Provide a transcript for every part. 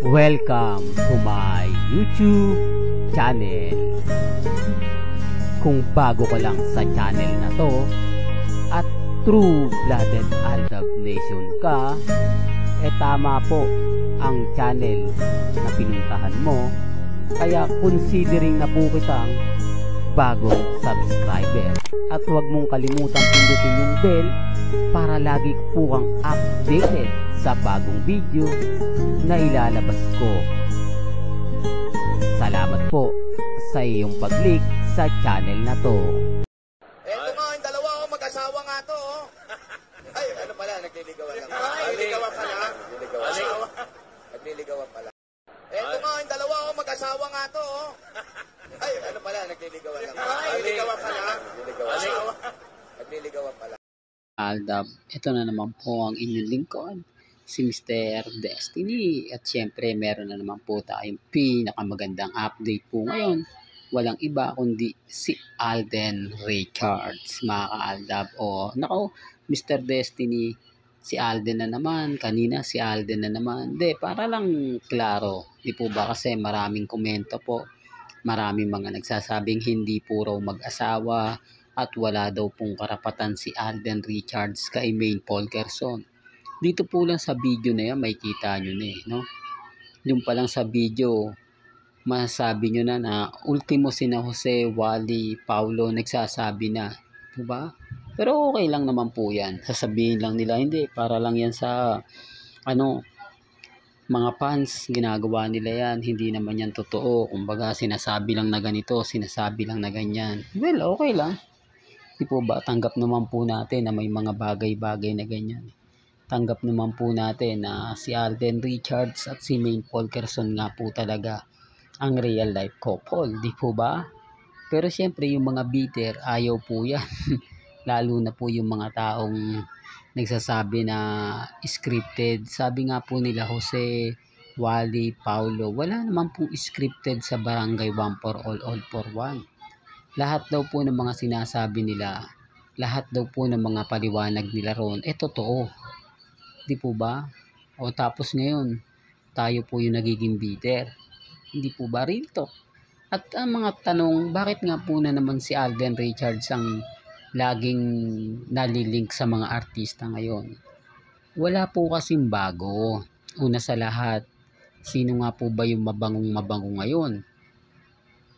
Welcome to my YouTube channel. Kung bago ka lang sa channel na to at true-blooded Aldab Nation ka, tama po ang channel na pinuntahan mo. Kaya considering na po kitang bagong subscriber. At huwag mong kalimutan pindutin yung bell para lagi po kang updated sa bagong video na ilalabas ko. Salamat po sa iyong pag-click sa channel na to. Eto nga, yung dalawa ko, mag-asawa nga to. Ay, ano pala, nagliligawan lang. Nagliligawan pala. Nagliligawan pala. Eto nga, yung dalawa ko, mag-asawa nga to. Ay, ano pala, nagliligawan lang. Nagliligawan pala. Nagliligawan pala. Aldab, ito na naman po ang inyong lingkod, si Mr. Destiny. At syempre, meron na naman po tayong pinakamagandang update po ngayon. Walang iba kundi si Alden Richards, mga ka-Aldab. Nako, Mr. Destiny, si Alden na naman. Kanina si Alden na naman. Para lang klaro, di po ba, kasi maraming komento po. Maraming mga nagsasabing hindi po raw mag-asawa at wala daw pong karapatan si Alden Richards kay Maine Polkerson. Dito po lang sa video na yan, may kita nyo na no? Yung pa lang sa video, masasabi nyo na ultimo sina Jose, Wally, Paulo nagsasabi na. Diba? Pero okay lang naman po yan. Sasabihin lang nila, hindi, para lang yan sa mga fans, ginagawa nila yan. Hindi naman yan totoo. Kumbaga, sinasabi lang na ganito, sinasabi lang na ganyan. Well, okay lang. Di po ba, tanggap naman po natin na may mga bagay-bagay na ganyan. Tanggap naman po natin na si Alden Richards at si Maine Polkerson nga po talaga ang real life couple, di po ba? Pero syempre yung mga bitter, ayaw po yan. Lalo na po yung mga taong nagsasabi na scripted. Sabi nga po nila Jose, Wally, Paulo, wala naman pong scripted sa Barangay 1 for all for one. Lahat daw po ng mga sinasabi nila, lahat daw po ng mga paliwanag nila ron, totoo. Di po ba? Tapos ngayon, tayo po yung nagiging bitter. Hindi po ba, real talk? At ang mga tanong, bakit nga po na naman si Alden Richards ang laging nalilink sa mga artista ngayon? Wala po kasing bago. Una sa lahat, sino nga po ba yung mabangong ngayon?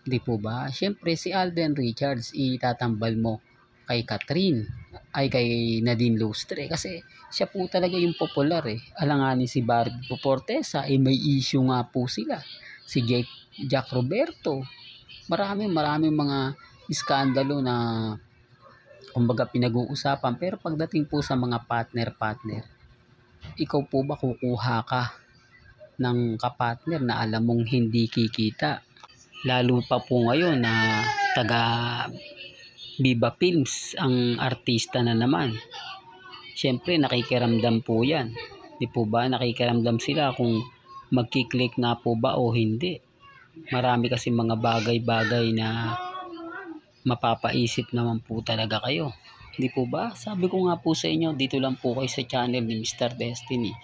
Di po ba? Siyempre si Alden Richards itatambal mo kay Catherine, ay kay Nadine Lustre, kasi siya po talaga yung popular Alanganin si Barbie Fortesa, may issue nga po sila. Si Jack Roberto. Maraming mga iskandalo na kumbaga pinag-uusapan. Pero pagdating po sa mga partner, ikaw po ba kukuha ka ng kapartner na alam mong hindi kikita? Lalo pa po ngayon na taga Viva Films ang artista na naman. Siyempre nakikiramdam po yan. Di po ba? Nakikiramdam sila kung magkiklik nga po ba o hindi. Marami kasi mga bagay-bagay na mapapaisip naman po talaga kayo. Di po ba? Sabi ko nga po sa inyo, dito lang po kayo sa channel ni Mr. Destiny.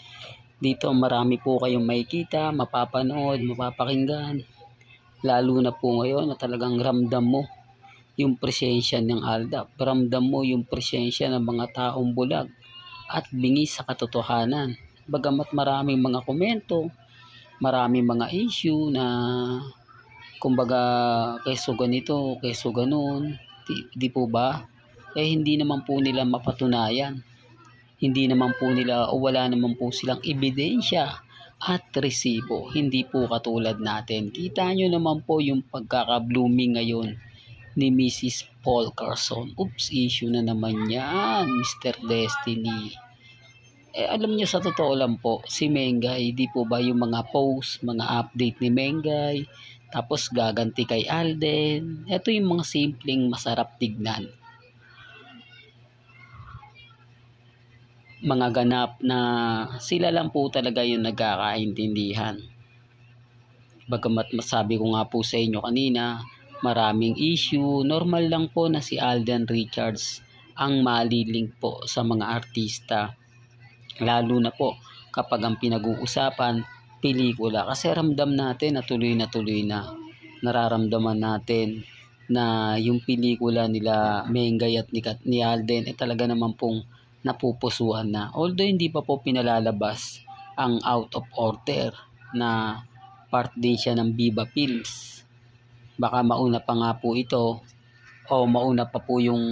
Dito marami po kayong makikita, mapapanood, mapapakinggan. Lalo na po ngayon na talagang ramdam mo yung presensya ng Aldab. Ramdam mo yung presensya ng mga taong bulag at bingi sa katotohanan. Bagamat maraming mga komento, maraming mga issue na kumbaga keso ganito, keso ganun, di po ba? Hindi naman po nila mapatunayan. Hindi naman po nila o wala naman po silang ebidensya at resibo. Hindi po katulad natin. Kita nyo naman po yung pagkaka-blooming ngayon ni Mrs. Polkerson. Oops, issue na naman yan, Mr. Destiny. Alam nyo, sa totoo lang po, si Mengay, di po ba yung mga post, mga update ni Mengay, tapos gaganti kay Alden. Ito yung mga simpleng masarap tignan. Mga ganap na sila lang po talaga yung nagkakaintindihan. Bagamat masabi ko nga po sa inyo kanina, maraming issue, normal lang po na si Alden Richards ang malilink po sa mga artista. Lalo na po kapag ang pinag-uusapan pelikula. Kasi ramdam natin na tuloy na. Nararamdaman natin na yung pelikula nila Mengay at ni Alden talaga naman pong napupusuan na. Although hindi pa po pinalalabas ang Out of Order na part din siya ng Viva Films. Baka mauna pa nga po ito o mauna pa po yung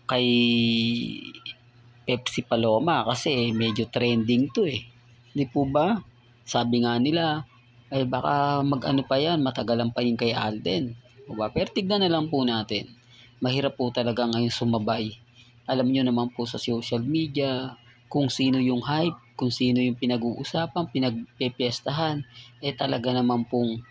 kay Pepsi Paloma kasi medyo trending to eh. Di po ba? Sabi nga nila ay baka mag-ano pa yan, matagalan pa yun kay Alden. Diba? Pero tignan na lang po natin. Mahirap po talaga ngayon sumabay. Alam nyo naman po sa social media kung sino yung hype, kung sino yung pinag-uusapan, pinagpepiestahan, talaga naman pong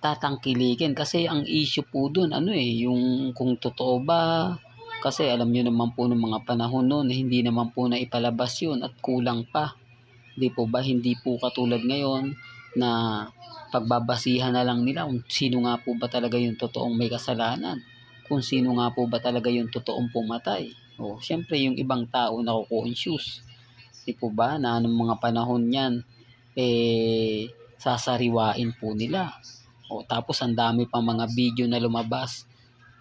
tatangkilikin. Kasi ang issue po dun, yung kung totoo ba, kasi alam nyo naman po ng mga panahon noon, hindi naman po na ipalabas yun at kulang pa. Di po ba? Hindi po katulad ngayon na pagbabasihan na lang nila kung sino nga po ba talaga yung totoong may kasalanan. Kung sino nga po ba talaga yung totoong pumatay. O, syempre yung ibang tao na conscious. Di po ba? Na anong mga panahon yan, sasariwain po nila. O, tapos ang dami pang mga video na lumabas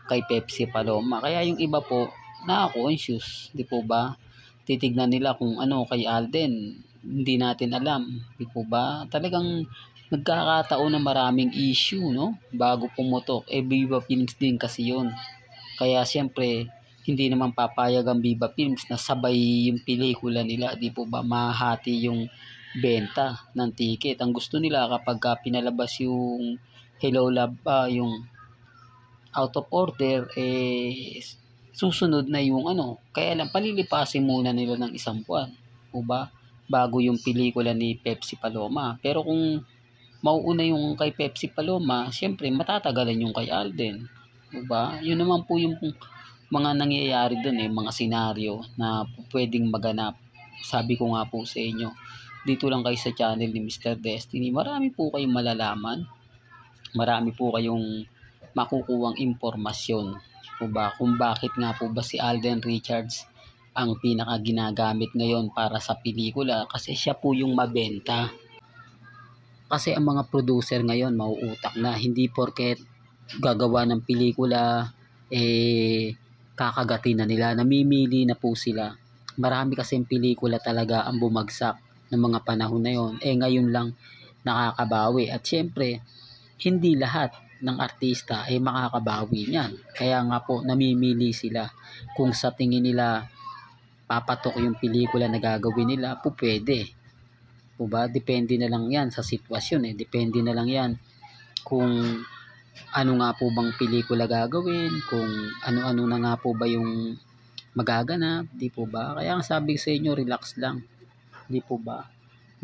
kay Pepsi Paloma. Kaya yung iba po, na-conscious. Di po ba? Titignan nila kung kay Alden. Hindi natin alam. Di po ba? Talagang nagkakataon na maraming issue, no? Bago pumutok. Viva Films din kasi yun. Kaya siyempre, hindi naman papayag ang Viva Films na sabay yung pelikula nila. Di po ba? Mahati yung benta ng ticket. Ang gusto nila kapag pinalabas yung Hello Love, yung Out of Order, susunod na yung Kaya lang, palilipasin muna nila ng isang buwan. O ba? Bago yung pelikula ni Pepsi Paloma. Pero kung mauuna yung kay Pepsi Paloma, siyempre matatagalan yung kay Alden. O ba? Yun naman po yung mga nangyayari dun mga senaryo na pwedeng maganap. Sabi ko nga po sa inyo, dito lang kayo sa channel ni Mr. Destiny. Marami po kayong malalaman. Marami po kayong makukuwang impormasyon. O ba? Kung bakit nga po ba si Alden Richards ang pinaka ginagamit ngayon para sa pelikula kasi siya po yung mabenta. Kasi ang mga producer ngayon mauutak na, hindi porket gagawa ng pelikula kakagatin na nila, namimili na po sila. Marami kasing pelikula talaga ang bumagsak ng mga panahon na yon. Ngayon lang nakakabawi at syempre hindi lahat ng artista makakabawi niyan. Kaya nga po namimili sila kung sa tingin nila papatok yung pelikula na gagawin nila, po pwede. O ba? Depende na lang yan sa sitwasyon Depende na lang yan kung ano nga po bang pelikula gagawin, kung ano-ano na nga po ba yung magaganap, di po ba? Kaya ang sabi sa inyo, relax lang. Di po ba?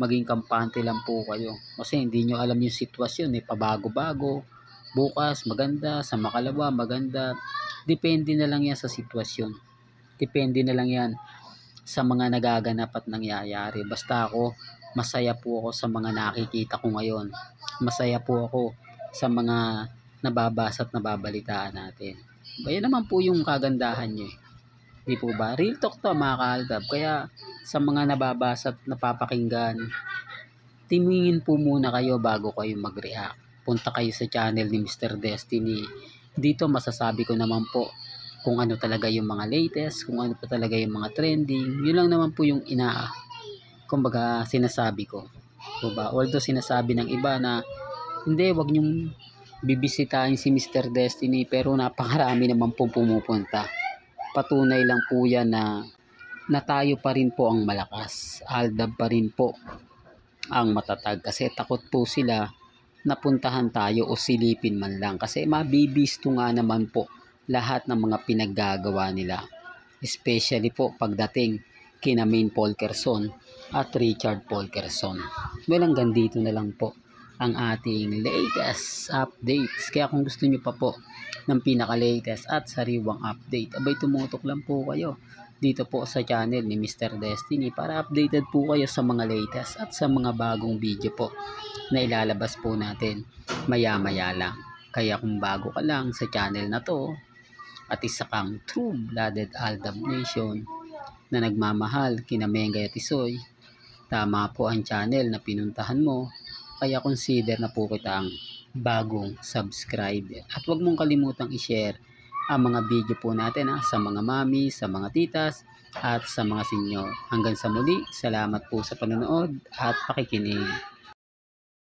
Maging kampante lang po kayo. Kasi hindi nyo alam yung sitwasyon pabago-bago. Bukas maganda, sa makalawa maganda. Depende na lang yan sa sitwasyon. Depende na lang yan sa mga nagaganap at nangyayari. Basta ako, masaya po ako sa mga nakikita ko ngayon. Masaya po ako sa mga nababasa at nababalitaan natin. Yan naman po yung kagandahan nyo Di po ba? Real talk to mga ka-Aldab. Kaya sa mga nababasa at napapakinggan, tingin po muna kayo bago kayo mag-react. Punta kayo sa channel ni Mr. Destiny. Dito masasabi ko naman po kung ano talaga yung mga latest, kung ano pa talaga yung mga trending. Yun lang naman po yung kumbaga sinasabi ko. Diba? Although sinasabi ng iba na hindi, wag niyong bibisitahin si Mr. Destiny, pero napakarami naman po pumupunta. Patunay lang po yan na tayo pa rin po ang malakas. Aldab pa rin po ang matatag. Kasi takot po sila napuntahan tayo o silipin man lang. Kasi mabibisto nga naman po lahat ng mga pinaggagawa nila. Especially po pagdating kina Maine Polkerson at Richard Polkerson. Well, hanggang dito na lang po ang ating latest updates. Kaya kung gusto nyo pa po ng pinaka-latest at sariwang update, abay tumutok lang po kayo dito po sa channel ni Mr. Destiny para updated po kayo sa mga latest at sa mga bagong video po na ilalabas po natin maya-maya lang. Kaya kung bago ka lang sa channel na to at isa kang true-blooded Aldab Nation, na nagmamahal kina Mengay at Isoy, tama po ang channel na pinuntahan mo, kaya consider na po kitang bagong subscriber. At huwag mong kalimutang i-share ang mga video po natin sa mga mami, sa mga titas, at sa mga senyor. Hanggang sa muli, salamat po sa panonood at pakikinig.